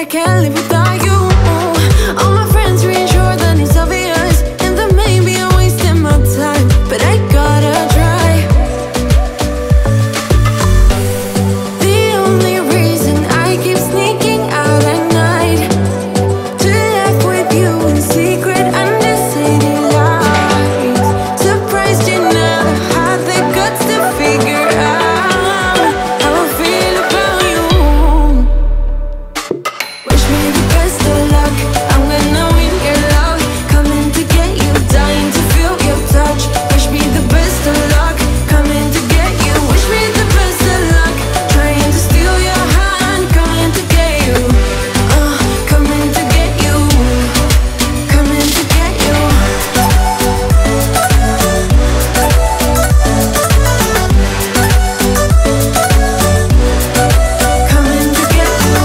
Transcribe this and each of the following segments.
I can't live without you. All my friends reassure that it's obvious, and that maybe I'm wasting my time, but I gotta try. The only reason I keep sneaking out at night to laugh with you in secret under city lights. Surprised you never had the guts to figure out how I feel about you. Wish me the best of luck, I'm gonna win your love. Coming to get you, dying to feel your touch. Wish me the best of luck, coming to get you. Wish me the best of luck, trying to steal your hand. Coming to get you, coming to get you, coming to get you. Coming to get you.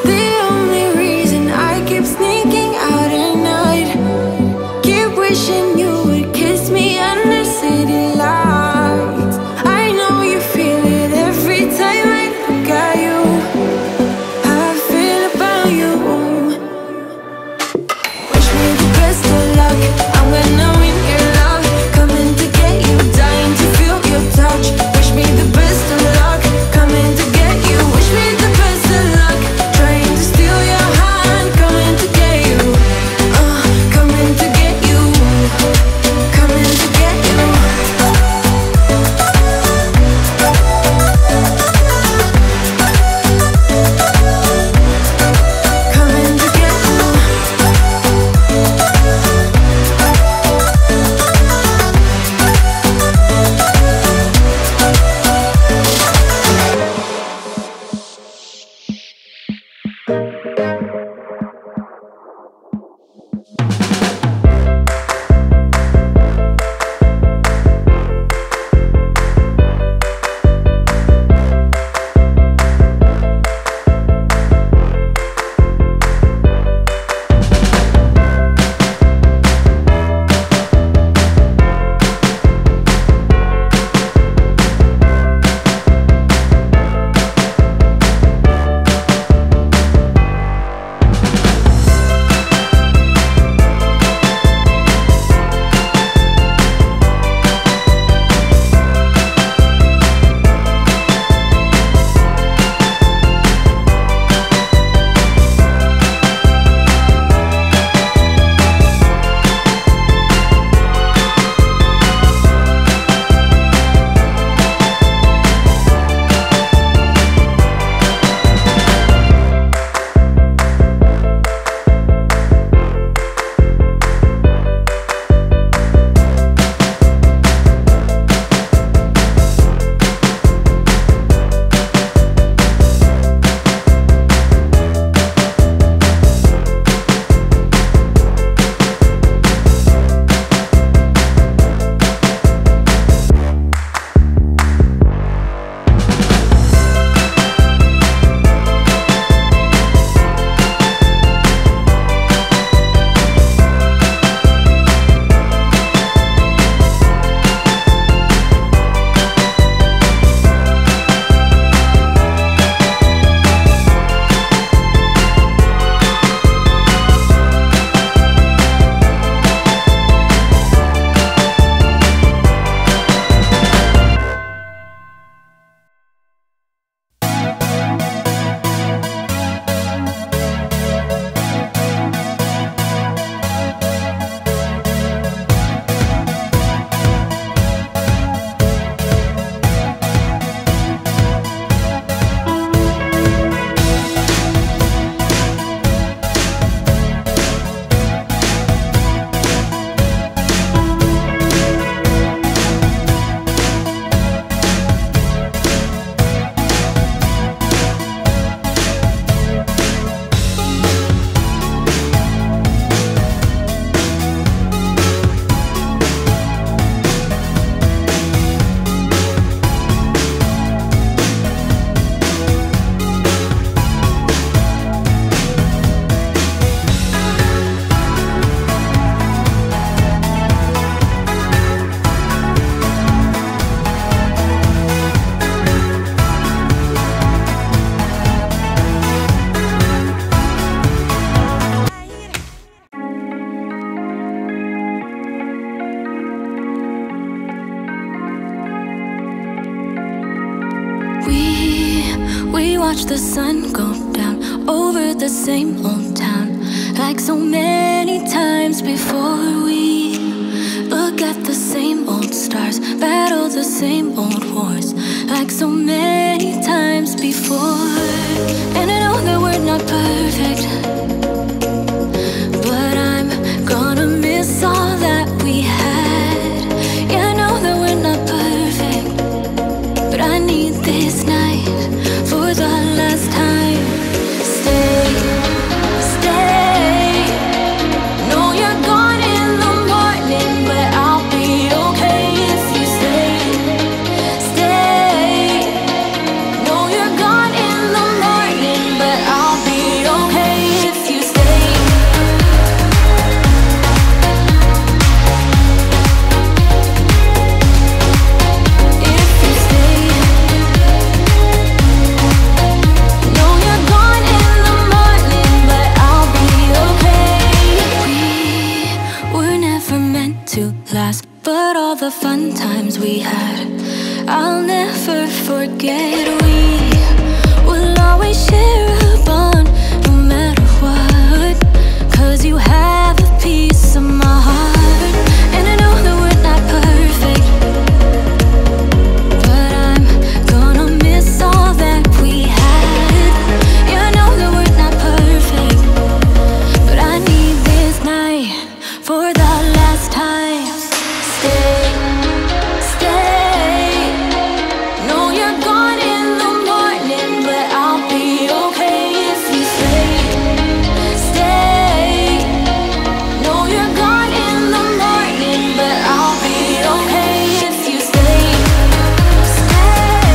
The only reason I keep sneaking out at night, keep wishing you would kiss me under city lights. I know you feel it every time I look at you. How I feel about you. Wish me the best of luck, I'm gonna win your love. Coming to get you, dying to feel your touch. Wish me the best of luck, coming to get you. Wish me the best of luck, trying to steal your hand. Coming to get you, coming to get you. watch the sun go down over the same old town, like so many times before. We look at the same old stars, battle the same old wars, like so many times before. And I know that we're not perfect, but I'm gonna miss all that we had. Yeah, I know that we're not perfect, but I need this night for the last time. Stay, stay. Know you're gone in the morning, but I'll be okay if you stay. Stay. Know you're gone in the morning, but I'll be okay if you stay. If you stay. Know you're gone in the morning, but I'll be okay. We were never meant to last, but all the fun times we had, I'll never forget. We will always share a bond, no matter what, 'cause you have a piece of my heart. And I know that we're not perfect, but I'm gonna miss all that we had. Yeah, I know that we're not perfect, but I need this night for the last time. Stay, stay. Know you're gone in the morning, but I'll be okay if you stay. Stay. Know you're gone in the morning, but I'll be okay if you stay. Stay.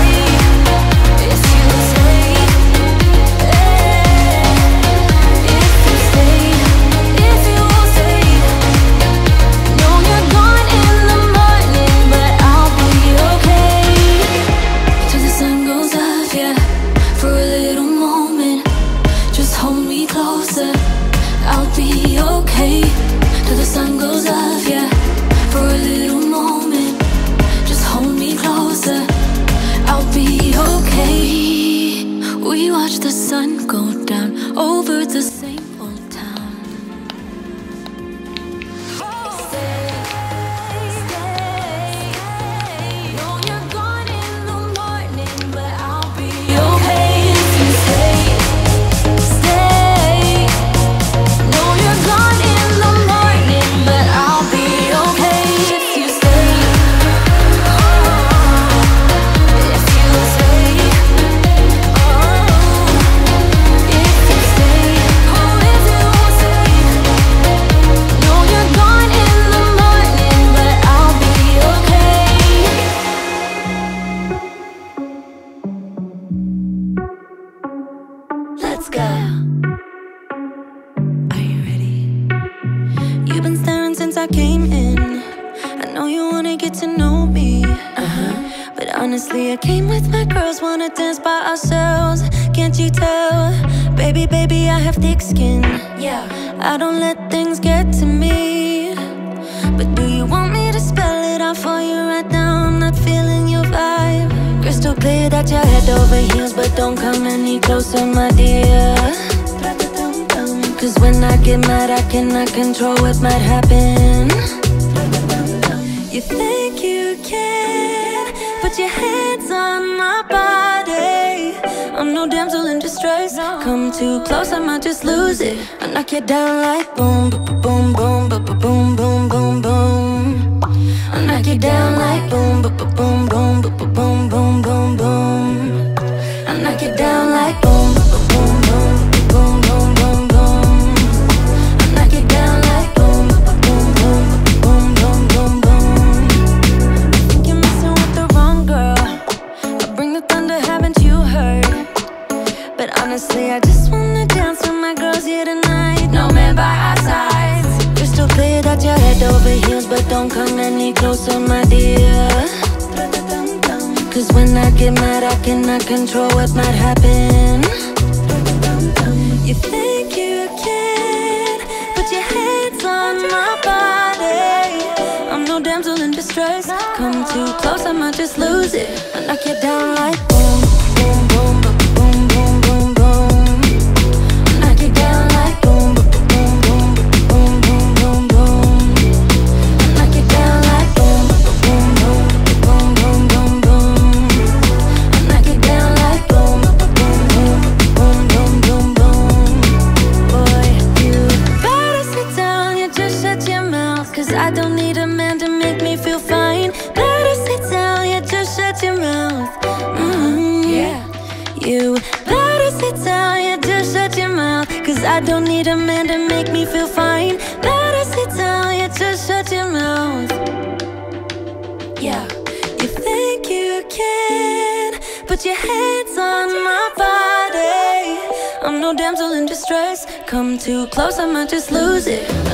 If you stay. If you stay. If you stay. Know you're gone in the morning, but I'll be okay. Till the sun goes up, yeah, for a little moment. Just hold me closer, I'll be okay. Till the sun goes up, yeah, for a little moment. Just hold me closer, I'll be okay. We watch the sun go down over the same old town. Stay, stay. Know you're gone in the morning, but I'll be okay if you stay. Stay. Know you're gone in the morning, but I'll be okay if you stay. If you stay. If you stay. Oh, if you stay. Know you're gone in the morning, but I'll be okay. Let's go. Are you ready? You've been staring since I came in. I know you wanna get to know me. But honestly, I came with my girls, wanna dance by ourselves. Can't you tell? Baby, baby, I have thick skin. Yeah. I don't let things get to me. But do you want me to spell it out for you right now? I'm not feeling your vibe. Crystal clear that you're head over heels, but don't come any closer, my dear. 'Cause when I get mad, I cannot control what might happen. You think you can put your hands on my body. I'm no damsel in distress. Come too close, I might just lose it. I knock you down like boom, boom, boom, boom, boom, boom, boom, boom. I knock you down like boom, boom, boom, boom, boom, boom, boom, boom. I knock you down like boom, boom, boom, boom, boom, boom, boom, boom. I knock you down like boom, boom, boom, boom, boom, boom, boom. I think you're messing with the wrong girl. I bring the thunder, haven't you heard? But honestly, I just wanna dance with my girls here tonight. No man by our sides. Crystal clear that you're head over heels, but don't come any closer, my dear. 'Cause when I get mad, I cannot control what might happen. You think you can put your hands on my body. I'm no damsel in distress. Come too close, I might just lose it. I knock you down like boom, boom, boom, boom, boom, boom. don't need a man to make me feel fine. Better sit down, yeah, just shut your mouth. Yeah. You better sit down, yeah, just shut your mouth. Cause I don't need a man to make me feel fine. Better sit down, yeah, just shut your mouth. Yeah. You think you can put your hands on my body. I'm no damsel in distress. Come too close, I might just lose it.